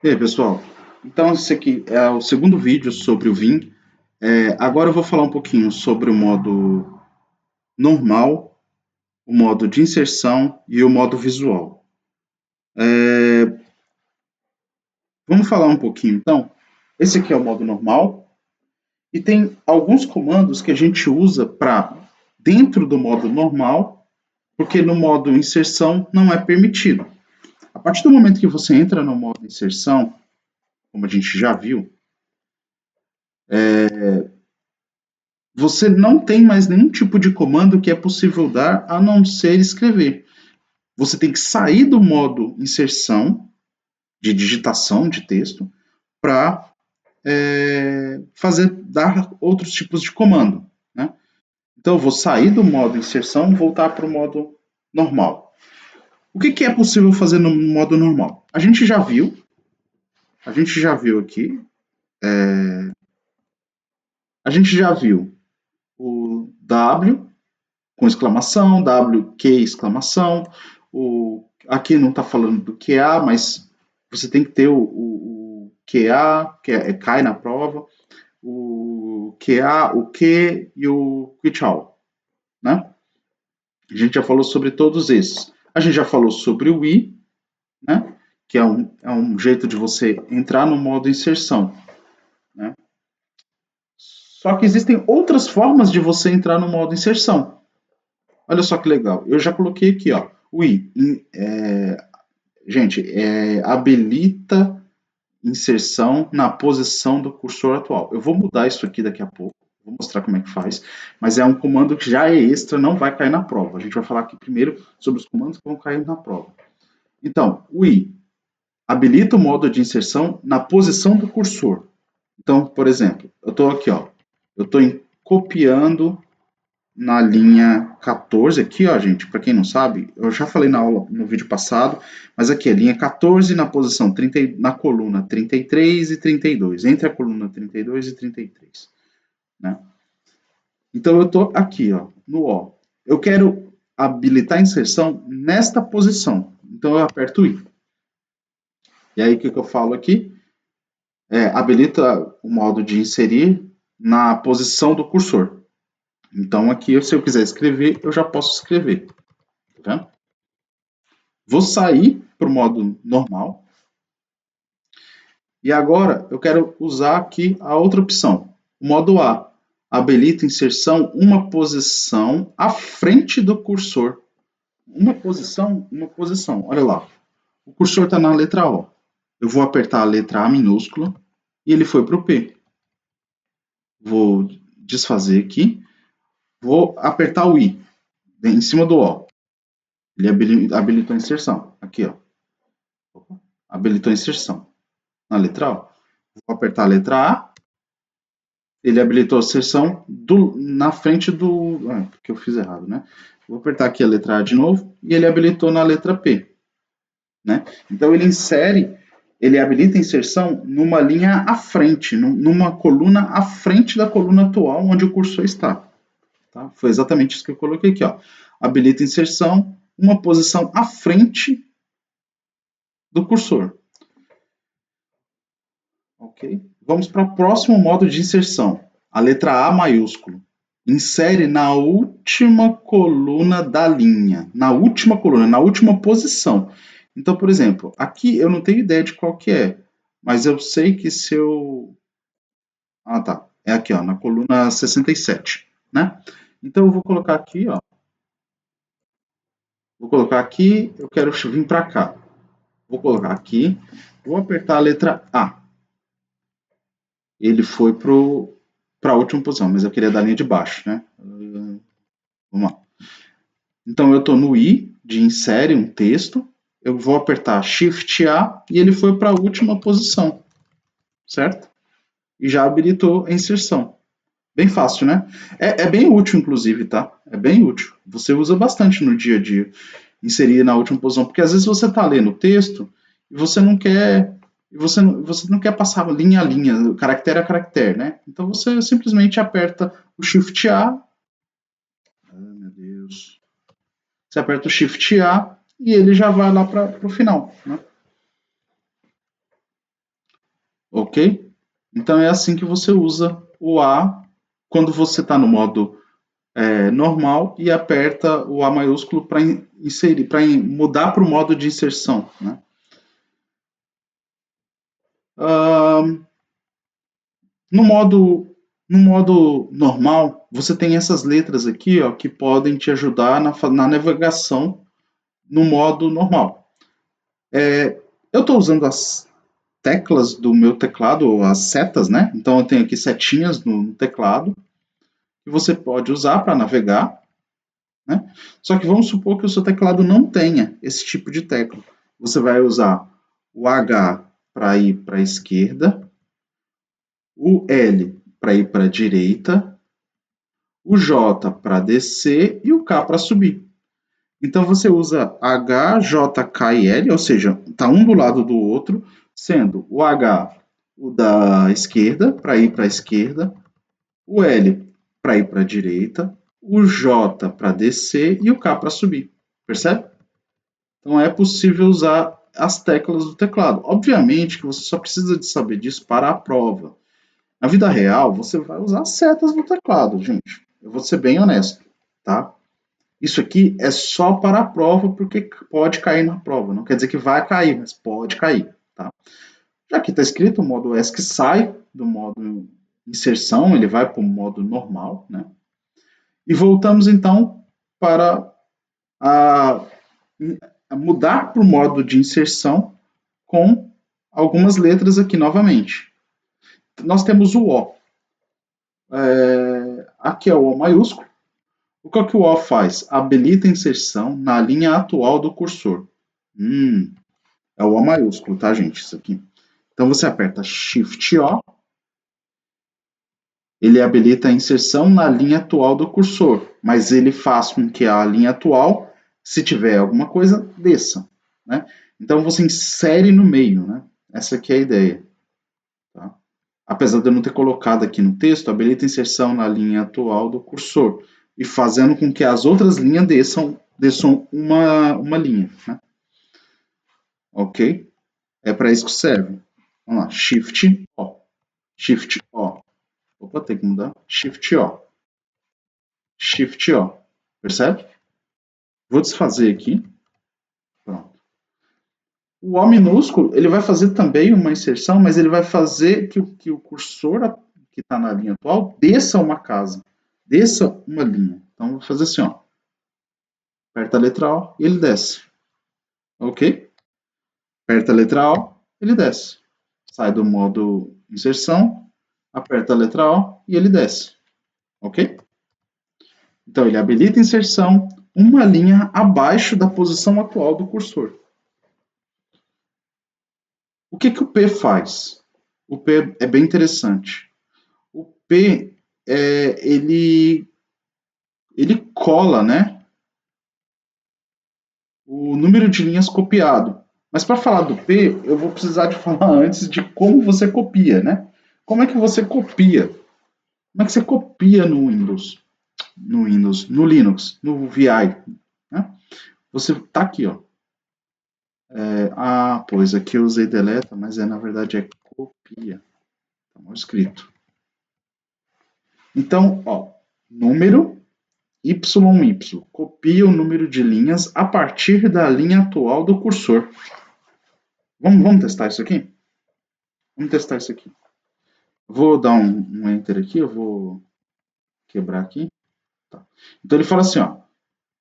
E aí, pessoal? Então, esse aqui é o segundo vídeo sobre o Vim. Agora eu vou falar um pouquinho sobre o modo normal, o modo de inserção e o modo visual. Vamos falar um pouquinho, então. Esse aqui é o modo normal e tem alguns comandos que a gente usa para dentro do modo normal, porque no modo inserção não é permitido. A partir do momento que você entra no modo inserção, como a gente já viu, você não tem mais nenhum tipo de comando que é possível dar a não ser escrever. Você tem que sair do modo inserção, de digitação de texto, para dar outros tipos de comando. Né? Então, eu vou sair do modo inserção e voltar para o modo normal. O que é possível fazer no modo normal? A gente já viu aqui, a gente já viu o W com exclamação, WQ exclamação. Aqui não está falando do QA, mas você tem que ter o QA, que cai na prova, o QA, o Q e o quit all. Né? A gente já falou sobre todos esses. A gente já falou sobre o I, né? Que é um jeito de você entrar no modo inserção. Né? Só que existem outras formas de você entrar no modo inserção. Olha só que legal. Eu já coloquei aqui, ó, o I. Gente, habilita inserção na posição do cursor atual. Eu vou mudar isso aqui daqui a pouco, vou mostrar como é que faz, mas é um comando que já é extra, não vai cair na prova. A gente vai falar aqui primeiro sobre os comandos que vão cair na prova. Então, o I habilita o modo de inserção na posição do cursor. Então, por exemplo, eu estou aqui, ó, eu estou copiando na linha 14 aqui, ó, gente, para quem não sabe, eu já falei na aula, no vídeo passado, mas aqui é linha 14 na posição 30, na coluna 33 e 32, entre a coluna 32 e 33, né? Então eu tô aqui, ó, no O. Eu quero habilitar a inserção nesta posição. Então eu aperto I. E aí o que eu falo aqui? Habilita o modo de inserir na posição do cursor. Então aqui, se eu quiser escrever, eu já posso escrever. Tá vendo? Vou sair para o modo normal. E agora eu quero usar aqui a outra opção. O modo A. Habilita inserção uma posição à frente do cursor. Uma posição, uma posição. Olha lá. O cursor está na letra O. Eu vou apertar a letra A minúscula e ele foi para o P. Vou desfazer aqui. Vou apertar o I em cima do O. Ele habilitou a inserção. Aqui, ó. Habilitou a inserção. Na letra O. Vou apertar a letra A. Ele habilitou a inserção na frente do. Porque eu fiz errado, né? Vou apertar aqui a letra A de novo e ele habilitou na letra P. Né? Então ele habilita a inserção numa linha à frente, numa coluna à frente da coluna atual onde o cursor está. Tá? Foi exatamente isso que eu coloquei aqui. Ó. Habilita a inserção, uma posição à frente do cursor. Ok? Vamos para o próximo modo de inserção. A letra A maiúsculo. Insere na última coluna da linha. Na última coluna, na última posição. Então, por exemplo, aqui eu não tenho ideia de qual que é. Mas eu sei que se eu... Ah, tá. É aqui, ó, na coluna 67, né? Então eu vou colocar aqui, ó. Vou colocar aqui, eu quero vir para cá. Vou colocar aqui, vou apertar a letra A. Ele foi para a última posição, mas eu queria da linha de baixo, né? Vamos lá. Então eu estou no I de insere um texto, eu vou apertar Shift A e ele foi para a última posição, certo? E já habilitou a inserção. Bem fácil, né? É bem útil, inclusive, tá? É bem útil. Você usa bastante no dia a dia inserir na última posição, porque às vezes você está lendo o texto e você não quer passar linha a linha, caractere a caractere, né? Então você simplesmente aperta o Shift A. Ai, meu Deus. Você aperta o Shift A e ele já vai lá para o final, né? ok? Então é assim que você usa o A quando você está no modo normal e aperta o A maiúsculo para inserir, para mudar para o modo de inserção, né? No modo, no modo normal, você tem essas letras aqui, ó, que podem te ajudar na navegação no modo normal. Eu estou usando as teclas do meu teclado, as setas, né? Então eu tenho aqui setinhas no teclado que você pode usar para navegar, né? Só que vamos supor que o seu teclado não tenha esse tipo de tecla. Você vai usar o H para ir para a esquerda, o L para ir para a direita, o J para descer e o K para subir. Então você usa H, J, K e L, ou seja, está um do lado do outro, sendo o H o da esquerda, para ir para a esquerda, o L para ir para a direita, o J para descer e o K para subir. Percebe? Então é possível usar as teclas do teclado. Obviamente que você só precisa de saber disso para a prova. Na vida real, você vai usar as setas do teclado, gente. Eu vou ser bem honesto, tá? Isso aqui é só para a prova, porque pode cair na prova. Não quer dizer que vai cair, mas pode cair, tá? Já que está escrito, o modo ESC sai do modo inserção, ele vai para o modo normal, né? E voltamos então para a, a mudar para o modo de inserção com algumas letras aqui novamente. Nós temos o O. Aqui é o O maiúsculo. O que o O faz? Habilita a inserção na linha atual do cursor. É o O maiúsculo, tá, gente? Isso aqui. Então você aperta Shift O. Ele habilita a inserção na linha atual do cursor, mas ele faz com que a linha atual, se tiver alguma coisa, desça, né? Então você insere no meio, né? Essa aqui é a ideia. Tá? Apesar de eu não ter colocado aqui no texto, habilita a inserção na linha atual do cursor e fazendo com que as outras linhas desçam uma linha, né? Ok? É para isso que serve. Vamos lá, Shift O. Shift O. Opa, tem que mudar. Shift O. Shift O. Percebe? Vou desfazer aqui. Pronto. O O minúsculo, ele vai fazer também uma inserção, mas ele vai fazer que o cursor que está na linha atual desça uma casa, desça uma linha. Então, vou fazer assim, ó. Aperta a letra O e ele desce. Ok? Aperta a letra O, ele desce. Sai do modo inserção, aperta a letra O e ele desce. Ok? Então, ele habilita a inserção uma linha abaixo da posição atual do cursor. O que o P faz? O P é bem interessante. O P, ele cola, né, o número de linhas copiado. Mas para falar do P, eu vou precisar de falar antes de como você copia, né? Como é que você copia? Como é que você copia no Windows? No Linux, no VI, né? Você tá aqui, ó. Pois aqui eu usei deleta, mas na verdade é copia. Tá mal escrito. Então, ó, número YY. Copia o número de linhas a partir da linha atual do cursor. Vamos testar isso aqui? Vamos testar isso aqui. Vou dar um Enter aqui, eu vou quebrar aqui. Tá. Então ele fala assim, ó,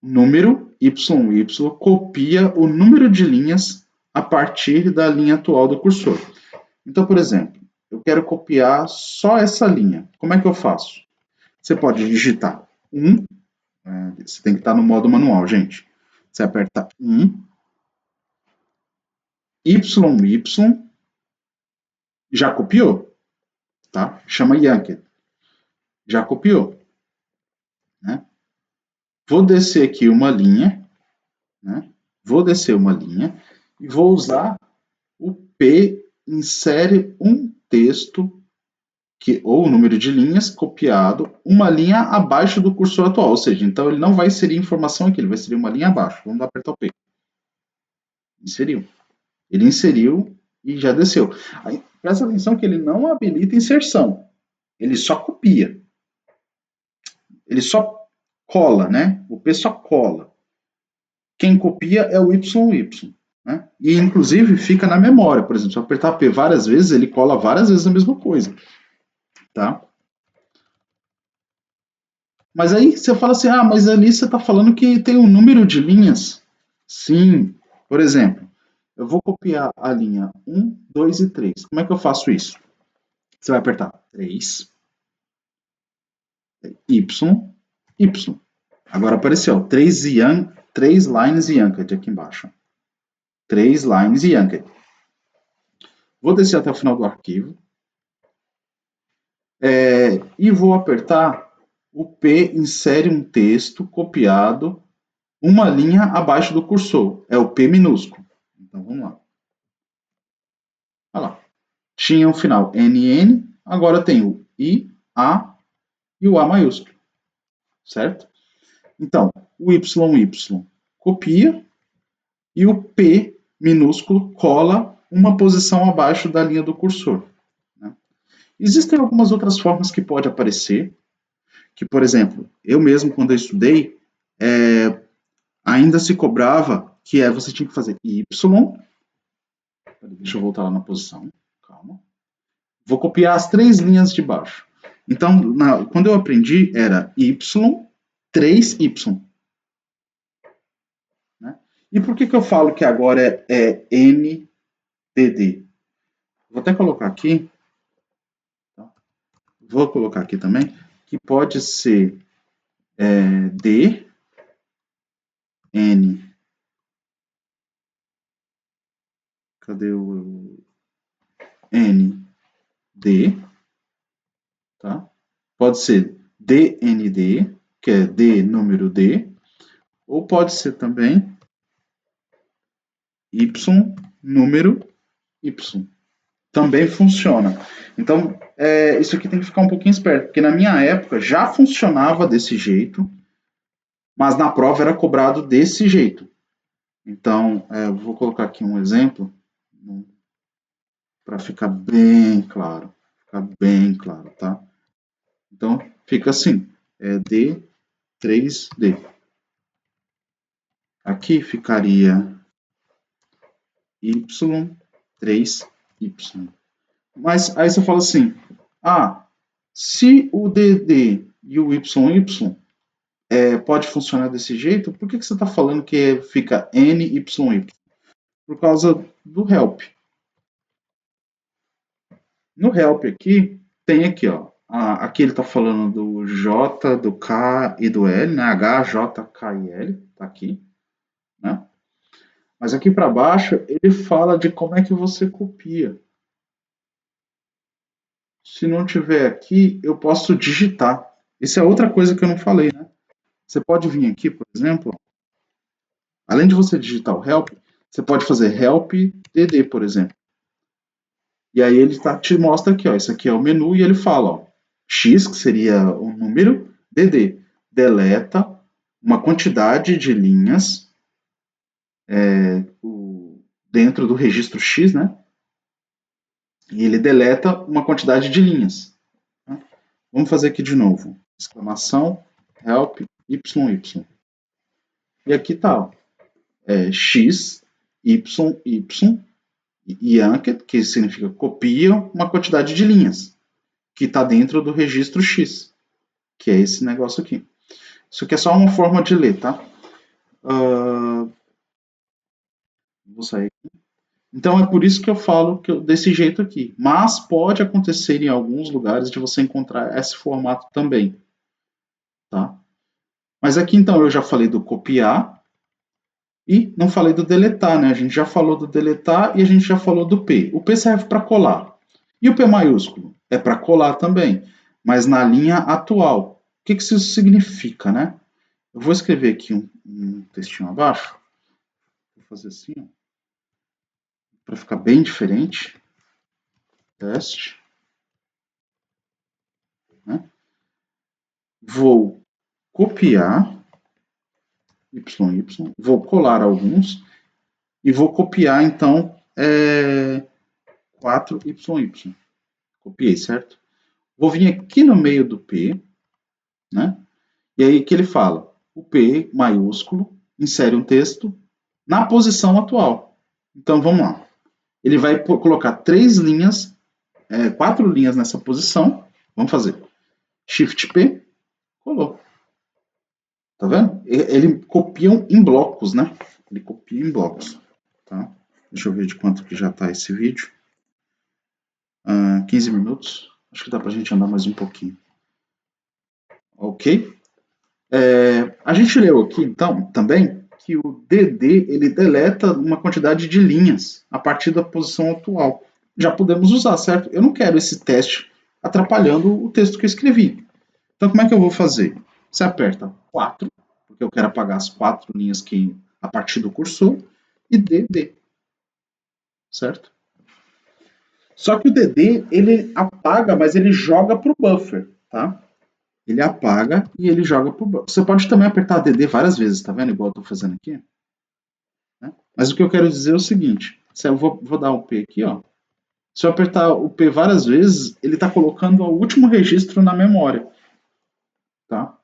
número YY copia o número de linhas a partir da linha atual do cursor. Então, por exemplo, eu quero copiar só essa linha. Como é que eu faço? Você pode digitar 1, você tem que estar no modo manual, gente. Você aperta 1, YY, já copiou, tá? Chama Yankee. Já copiou, né? Vou descer aqui uma linha, né? Vou descer uma linha e vou usar o P insere um texto ou o número de linhas copiado, uma linha abaixo do cursor atual, ou seja, então ele não vai inserir informação aqui, ele vai inserir uma linha abaixo. Vamos apertar o P. Inseriu. Ele inseriu e já desceu. Aí, presta atenção que ele não habilita inserção, ele só copia. Ele só cola, né? O P só cola. Quem copia é o YY. Né? E inclusive fica na memória. Por exemplo, se eu apertar P várias vezes, ele cola várias vezes a mesma coisa. Tá? Mas aí você fala assim, ah, mas ali você está falando que tem um número de linhas. Sim. Por exemplo, eu vou copiar a linha 1, 2 e 3. Como é que eu faço isso? Você vai apertar 3, Y, Y. Agora apareceu 3 lines yanked aqui embaixo. 3 lines yanked. Vou descer até o final do arquivo. E vou apertar o P insere um texto copiado uma linha abaixo do cursor. É o P minúsculo. Então vamos lá. Olha lá. Tinha o final NN, agora tem o I, A e o A maiúsculo. Certo? Então, o YY copia e o P minúsculo cola uma posição abaixo da linha do cursor. Né? Existem algumas outras formas que pode aparecer, que, por exemplo, eu mesmo, quando eu estudei, ainda se cobrava que você tinha que fazer Y. Deixa eu voltar lá na posição. Calma. Vou copiar as 3 linhas de baixo. Então, quando eu aprendi, era Y, 3Y. Né? E por que eu falo que agora é NDD? Vou até colocar aqui. Tá? Vou colocar aqui também, que pode ser D, N. Cadê o N, D? Tá? Pode ser DND, que é D número D, ou pode ser também Y número Y. Também funciona. Então, isso aqui tem que ficar um pouquinho esperto, porque na minha época já funcionava desse jeito, mas na prova era cobrado desse jeito. Então, vou colocar aqui um exemplo para ficar bem claro. Tá? Então, fica assim, D, 3D. Aqui ficaria Y, 3Y. Mas aí você fala assim, se o DD e o YY pode funcionar desse jeito, por que você está falando que fica NYY? Por causa do help. No help aqui, tem aqui, ó. Aqui ele está falando do J, do K e do L, né? H, J, K e L, tá aqui, né? Mas aqui para baixo ele fala de como é que você copia. Se não tiver aqui, eu posso digitar. Isso é outra coisa que eu não falei, né? Você pode vir aqui, por exemplo, além de você digitar o help, você pode fazer help dd, por exemplo. E aí ele te mostra aqui, ó, isso aqui é o menu e ele fala, ó, x, que seria o número, dd, deleta uma quantidade de linhas dentro do registro x, né? E ele deleta uma quantidade de linhas. Tá? Vamos fazer aqui de novo. Exclamação, help, yy. E aqui está, x, y, e yanked, que significa copia uma quantidade de linhas, que está dentro do registro x, que é esse negócio aqui. Isso aqui é só uma forma de ler, tá? Vou sair aqui. Então é por isso que eu falo desse jeito aqui. Mas pode acontecer em alguns lugares de você encontrar esse formato também. Tá? Mas aqui então eu já falei do copiar e não falei do deletar, né? A gente já falou do deletar e a gente já falou do P. O P serve para colar. E o P maiúsculo? É para colar também, mas na linha atual. O que isso significa, né? Eu vou escrever aqui um textinho abaixo. Vou fazer assim, para ficar bem diferente. Teste. Né? Vou copiar vou colar alguns e vou copiar então 4YY. Copiei, certo? Vou vir aqui no meio do P, né? E aí que ele fala, o P maiúsculo insere um texto na posição atual. Então vamos lá. Ele vai colocar 4 linhas nessa posição. Vamos fazer. Shift P, colou. Tá vendo? Ele copia em blocos, né? Ele copia em blocos. Tá? Deixa eu ver de quanto que já está esse vídeo. 15 minutos. Acho que dá para a gente andar mais um pouquinho. Ok? A gente leu aqui, então, também, que o DD ele deleta uma quantidade de linhas a partir da posição atual. Já podemos usar, certo? Eu não quero esse teste atrapalhando o texto que eu escrevi. Então, como é que eu vou fazer? Você aperta 4, porque eu quero apagar as 4 linhas que a partir do cursor, e DD, certo? Só que o DD, ele apaga, mas ele joga para o buffer, tá? Ele apaga e ele joga para o buffer. Você pode também apertar DD várias vezes, tá vendo? Igual eu estou fazendo aqui. Né? Mas o que eu quero dizer é o seguinte, se eu vou dar o P aqui, ó. Se eu apertar o P várias vezes, ele está colocando o último registro na memória, tá?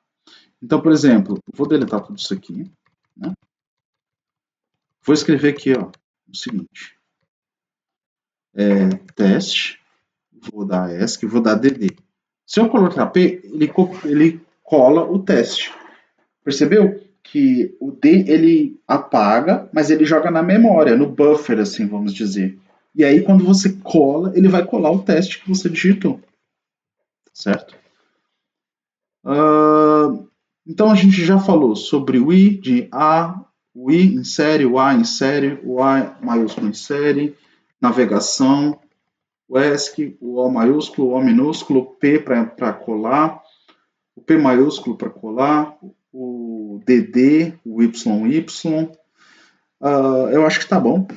Então, por exemplo, vou deletar tudo isso aqui, né? Vou escrever aqui, ó, o seguinte, teste, vou dar ESC, vou dar DD. Se eu colocar P, ele cola o teste. Percebeu? Que o D ele apaga, mas ele joga na memória, no buffer, assim, vamos dizer. E aí, quando você cola, ele vai colar o teste que você digitou. Certo? Então, a gente já falou sobre o I de A, o I insere, o A insere, o A maiúsculo insere, navegação, o ESC, o O maiúsculo, o O minúsculo, o P para colar, o P maiúsculo para colar, o DD, o YY. Eu acho que tá bom.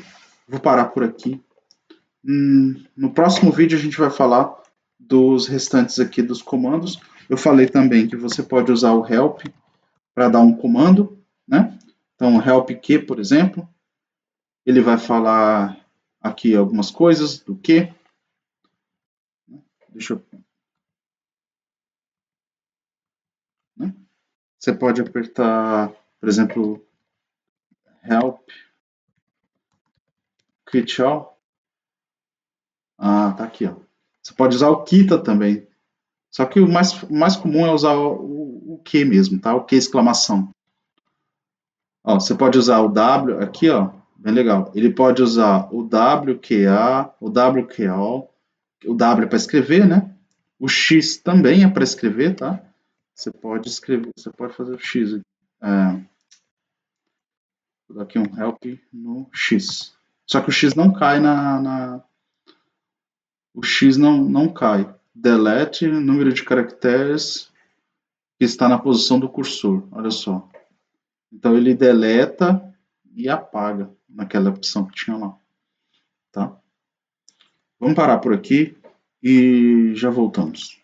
Vou parar por aqui. No próximo vídeo a gente vai falar dos restantes aqui dos comandos. Eu falei também que você pode usar o help para dar um comando, né? Então, help que, por exemplo, ele vai falar aqui algumas coisas do que. Deixa eu... Né? Você pode apertar, por exemplo, help quit all. Tá aqui, ó. Você pode usar o kita também. Só que o mais comum é usar o que mesmo, tá? O que exclamação. Ó, você pode usar o W aqui, ó, bem legal. Ele pode usar o WQA, o WQAll, o W é para escrever, né? O X também é para escrever, tá? Você pode escrever, você pode fazer o X. Vou dar aqui um help no X. Só que o X não cai o X não cai. Delete número de caracteres que está na posição do cursor. Olha só. Então ele deleta e apaga naquela opção que tinha lá. Tá? Vamos parar por aqui e já voltamos.